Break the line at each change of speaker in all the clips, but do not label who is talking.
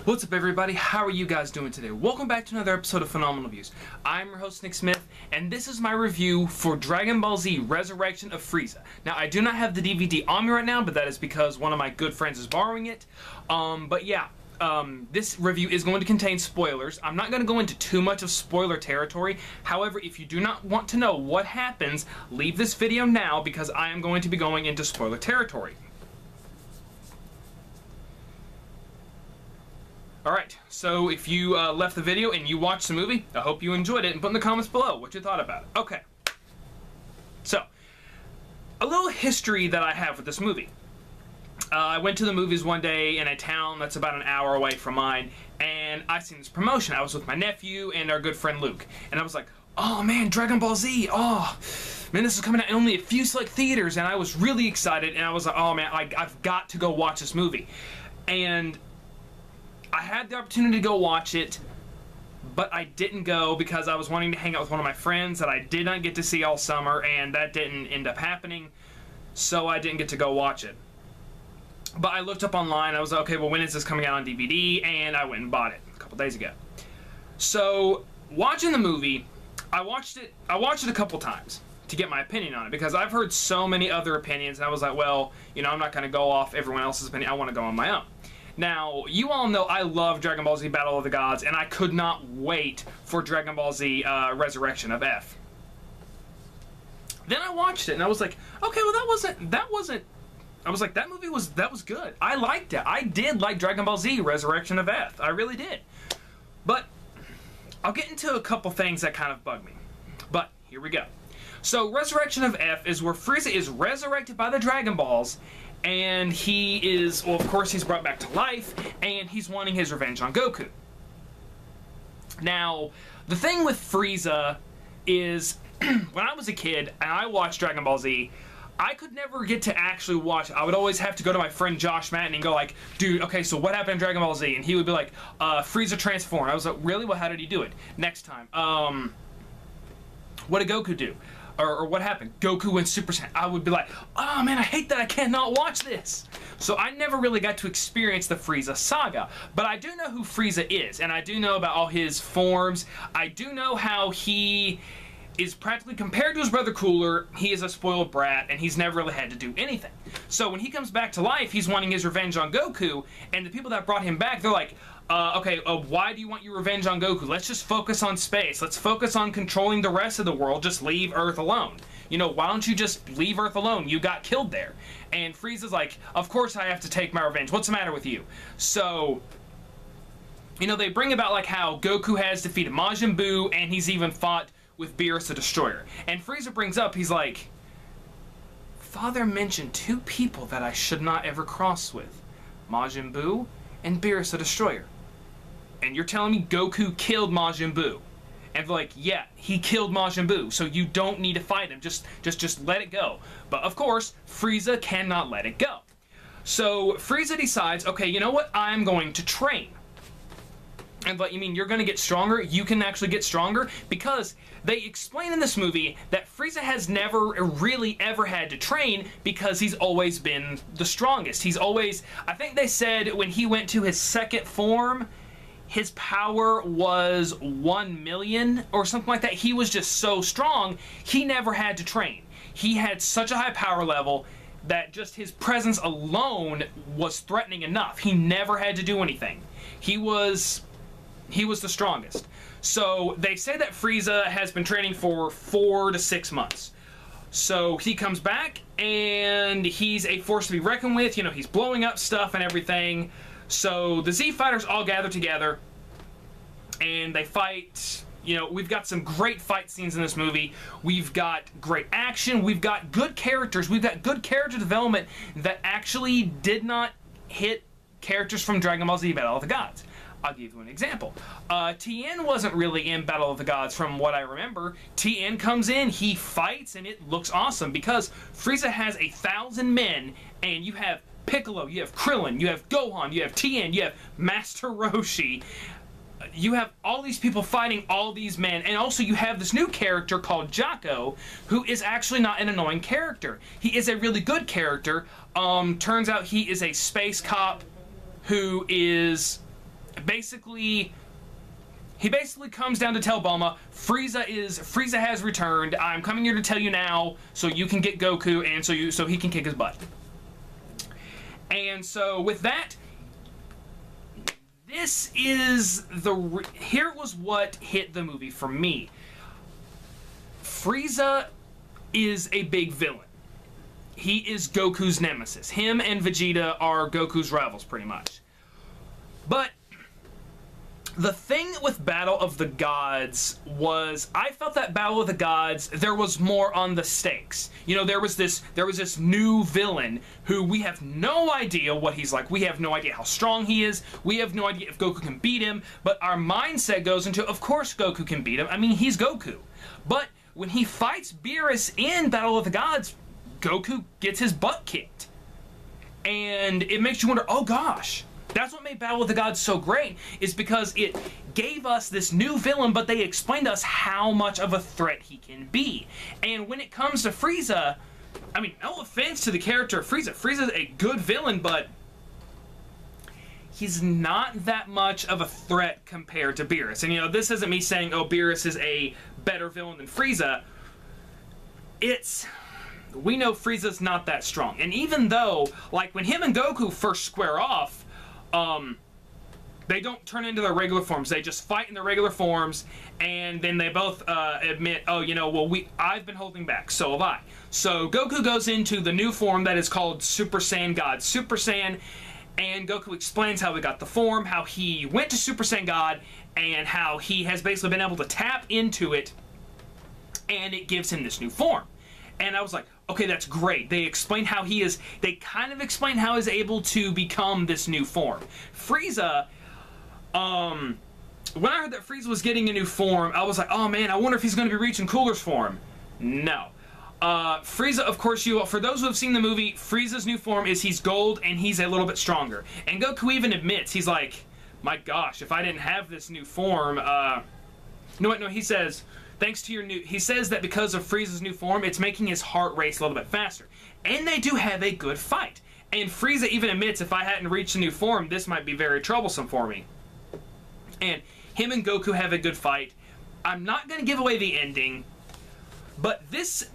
What's up, everybody? How are you guys doing today? Welcome back to another episode of Phenomenal Views. I'm your host, Nick Smith, and this is my review for Dragon Ball Z Resurrection of Frieza. Now, I do not have the DVD on me right now, but that is because one of my good friends is borrowing it. This review is going to contain spoilers. I'm not going to go into too much of spoiler territory. However, if you do not want to know what happens, leave this video now because I am going to be going into spoiler territory. Alright, so if you left the video and you watched the movie, I hope you enjoyed it, and put in the comments below what you thought about it. Okay. So, a little history that I have with this movie. I went to the movies one day in a town that's about an hour away from mine, and I seen this promotion. I was with my nephew and our good friend Luke, and I was like, oh man, Dragon Ball Z, oh man, this is coming out in only a few select theaters, and I was really excited, and I was like, oh man, I've got to go watch this movie. And I had the opportunity to go watch it, but I didn't go because I was wanting to hang out with one of my friends that I did not get to see all summer, and that didn't end up happening, so I didn't get to go watch it. But I looked up online, I was like, okay, well, when is this coming out on DVD? And I went and bought it a couple days ago. So, watching the movie, I watched it a couple times to get my opinion on it, because I've heard so many other opinions, and I was like, well, you know, I'm not going to go off everyone else's opinion, I want to go on my own. Now, you all know I love Dragon Ball Z Battle of the Gods, and I could not wait for Dragon Ball Z Resurrection of F. Then I watched it, and I was like, okay, well, I was like, that movie was good. I liked it. I did like Dragon Ball Z Resurrection of F. I really did. But I'll get into a couple things that kind of bug me. But here we go. So, Resurrection of F is where Frieza is resurrected by the Dragon Balls, and he is, well, of course, he's brought back to life, and he's wanting his revenge on Goku. Now, the thing with Frieza is, when I was a kid, and I watched Dragon Ball Z, I could never get to actually watch it. I would always have to go to my friend Josh Madden and go like, dude, okay, so what happened in Dragon Ball Z? And he would be like, Frieza transformed. I was like, really? Well, how did he do it? Next time. What did Goku do? Or what happened? Goku went Super Saiyan. I would be like, oh man, I hate that I cannot watch this. So I never really got to experience the Frieza saga. But I do know who Frieza is, and I do know about all his forms. I do know how he is practically, compared to his brother Cooler, he is a spoiled brat, and he's never really had to do anything. So when he comes back to life, he's wanting his revenge on Goku, and the people that brought him back, they're like, okay, why do you want your revenge on Goku? Let's just focus on space. Let's focus on controlling the rest of the world. Just leave Earth alone. You know, why don't you just leave Earth alone? You got killed there. And Frieza's like, of course I have to take my revenge. What's the matter with you? So, you know, they bring about like how Goku has defeated Majin Buu, and he's even fought with Beerus the Destroyer. And Frieza brings up, he's like, Father mentioned two people that I should not ever cross with. Majin Buu and Beerus the Destroyer. And you're telling me Goku killed Majin Buu? And they're like, yeah, he killed Majin Buu, so you don't need to fight him. Just let it go. But of course, Frieza cannot let it go. So Frieza decides, okay, you know what? I'm going to train. And but you mean you're going to get stronger? You can actually get stronger? Because they explain in this movie that Frieza has never really ever had to train because he's always been the strongest. He's always, I think they said when he went to his second form, his power was 1 million or something like that. He was just so strong, he never had to train. He had such a high power level that just his presence alone was threatening enough. He never had to do anything. He was the strongest. So they say that Frieza has been training for 4 to 6 months. So he comes back and he's a force to be reckoned with. You know, he's blowing up stuff and everything. So the Z Fighters all gather together and they fight. You know, we've got some great fight scenes in this movie. We've got great action. We've got good characters. We've got good character development that actually did not hit characters from Dragon Ball Z Battle of the Gods. I'll give you an example. Tien wasn't really in Battle of the Gods from what I remember. Tien comes in, he fights, and it looks awesome because Frieza has 1,000 men, and you have Piccolo, you have Krillin, you have Gohan, you have Tien, you have Master Roshi. You have all these people fighting all these men, and also you have this new character called Jaco, who is actually not an annoying character. He is a really good character. Turns out he is a space cop who is basically, he basically comes down to tell Bulma, Frieza has returned. I'm coming here to tell you now, so you can get Goku, and so he can kick his butt. And so with that, here was what hit the movie for me. Frieza is a big villain. He is Goku's nemesis. Him and Vegeta are Goku's rivals, pretty much. But the thing with Battle of the Gods was, I felt that Battle of the Gods, there was more on the stakes. You know, there was this new villain who we have no idea what he's like. We have no idea how strong he is. We have no idea if Goku can beat him. But our mindset goes into, of course Goku can beat him. I mean, he's Goku. But when he fights Beerus in Battle of the Gods, Goku gets his butt kicked. And it makes you wonder, oh gosh. That's what made Battle of the Gods so great, is because it gave us this new villain, but they explained to us how much of a threat he can be. And when it comes to Frieza, I mean, no offense to the character of Frieza. Frieza's a good villain, but he's not that much of a threat compared to Beerus. And, you know, this isn't me saying, oh, Beerus is a better villain than Frieza. We know Frieza's not that strong. And even though, like, when him and Goku first square off, they don't turn into their regular forms. They just fight in their regular forms, and then they both admit, oh, you know, well, I've been holding back, so have I. So Goku goes into the new form that is called Super Saiyan God Super Saiyan, and Goku explains how he got the form, how he went to Super Saiyan God, and how he has basically been able to tap into it, and it gives him this new form. And I was like, okay, that's great. They kind of explain how he's able to become this new form. Frieza, when I heard that Frieza was getting a new form, I was like, oh man, I wonder if he's going to be reaching Cooler's form. No. Frieza, of course, for those who have seen the movie, Frieza's new form is he's gold and he's a little bit stronger. And Goku even admits, he's like, my gosh, if I didn't have this new form, no, he says, thanks to your he says that because of Frieza's new form, it's making his heart race a little bit faster. And they do have a good fight. And Frieza even admits, if I hadn't reached a new form, this might be very troublesome for me. And him and Goku have a good fight. I'm not going to give away the ending, but this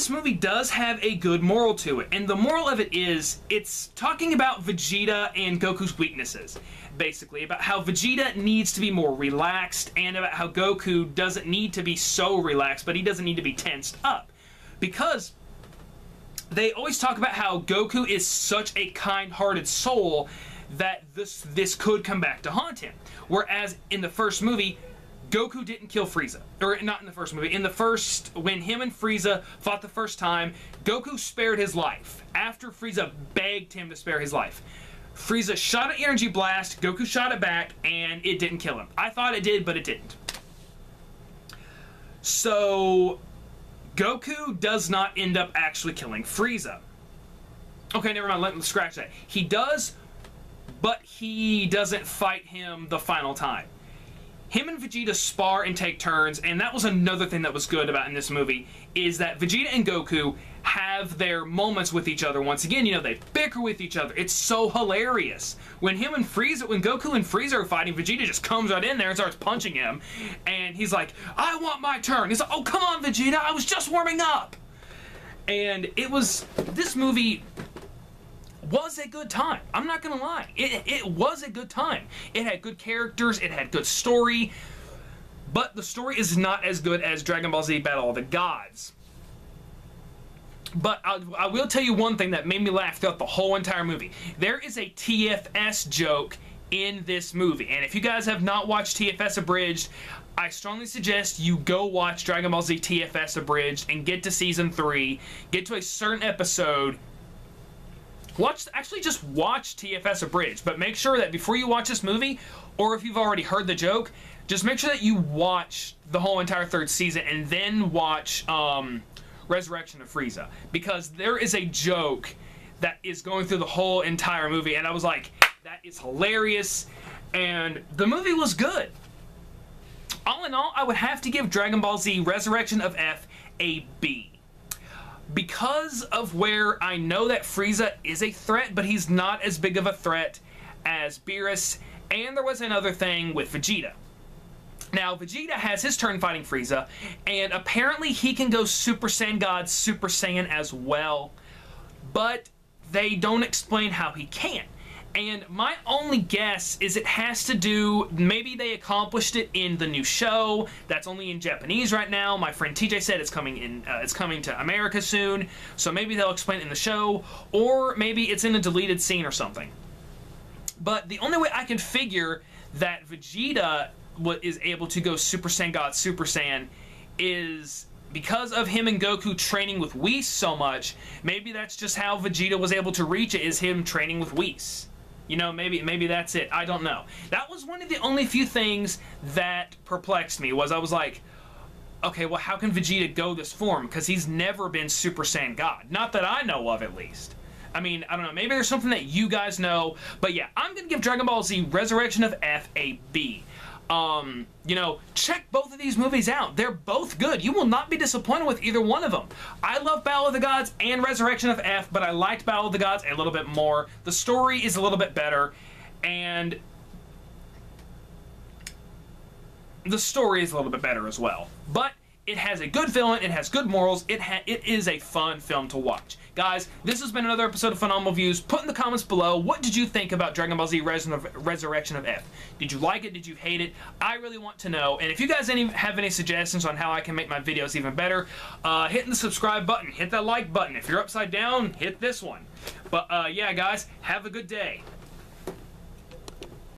movie does have a good moral to it. And the moral of it is, it's talking about Vegeta and Goku's weaknesses. Basically, about how Vegeta needs to be more relaxed, and about how Goku doesn't need to be so relaxed, but he doesn't need to be tensed up. Because they always talk about how Goku is such a kind-hearted soul that this could come back to haunt him. Whereas in the first movie, Goku didn't kill Frieza. Or not in the first movie. In the first, when him and Frieza fought the first time, Goku spared his life. After Frieza begged him to spare his life. Frieza shot an energy blast, Goku shot it back, and it didn't kill him. I thought it did, but it didn't. So, Goku does not end up actually killing Frieza. Okay, never mind, let's scratch that. He does, but he doesn't fight him the final time. Him and Vegeta spar and take turns, and that was another thing that was good about in this movie, is that Vegeta and Goku have their moments with each other. Once again, you know, they bicker with each other. It's so hilarious. When Goku and Frieza are fighting, Vegeta just comes right in there and starts punching him, and he's like, I want my turn. He's like, oh, come on, Vegeta, I was just warming up. And this movie was a good time. I'm not gonna lie. It was a good time. It had good characters, it had good story, but the story is not as good as Dragon Ball Z Battle of the Gods. But I will tell you one thing that made me laugh throughout the whole entire movie. There is a TFS joke in this movie, and if you guys have not watched TFS Abridged, I strongly suggest you go watch Dragon Ball Z TFS Abridged and get to Season 3, get to a certain episode. Actually just watch TFS Abridged, but make sure that before you watch this movie, or if you've already heard the joke, just make sure that you watch the whole entire third season and then watch Resurrection of Frieza, because there is a joke that is going through the whole entire movie, and I was like, that is hilarious, and the movie was good. All in all, I would have to give Dragon Ball Z Resurrection of F a B. Because of where I know that Frieza is a threat, but he's not as big of a threat as Beerus And there was another thing with Vegeta. Now, Vegeta has his turn fighting Frieza, and apparently he can go Super Saiyan God, Super Saiyan as well, but they don't explain how he can. And my only guess is it has to do, maybe they accomplished it in the new show that's only in Japanese right now. My friend TJ said it's coming to America soon, so maybe they'll explain it in the show, or maybe it's in a deleted scene or something. But the only way I can figure that Vegeta is able to go Super Saiyan God, Super Saiyan is because of him and Goku training with Whis so much. Maybe that's just how Vegeta was able to reach it, is him training with Whis. You know, maybe that's it. I don't know. That was one of the only few things that perplexed me, was I was like, okay, well, how can Vegeta go this form? Because he's never been Super Saiyan God. Not that I know of, at least. I mean, I don't know. Maybe there's something that you guys know. But yeah, I'm going to give Dragon Ball Z Resurrection of F a B. You know, check both of these movies out. They're both good. You will not be disappointed with either one of them. I love Battle of the Gods and Resurrection of F, but I liked Battle of the Gods a little bit more. The story is a little bit better, and the story is a little bit better as well. But it has a good villain, it has good morals, it is a fun film to watch. Guys, this has been another episode of Phenomenal Views. Put in the comments below, what did you think about Dragon Ball Z Resurrection of F? Did you like it? Did you hate it? I really want to know. And if you guys have any suggestions on how I can make my videos even better, hit the subscribe button, hit that like button. If you're upside down, hit this one. But yeah, guys, have a good day.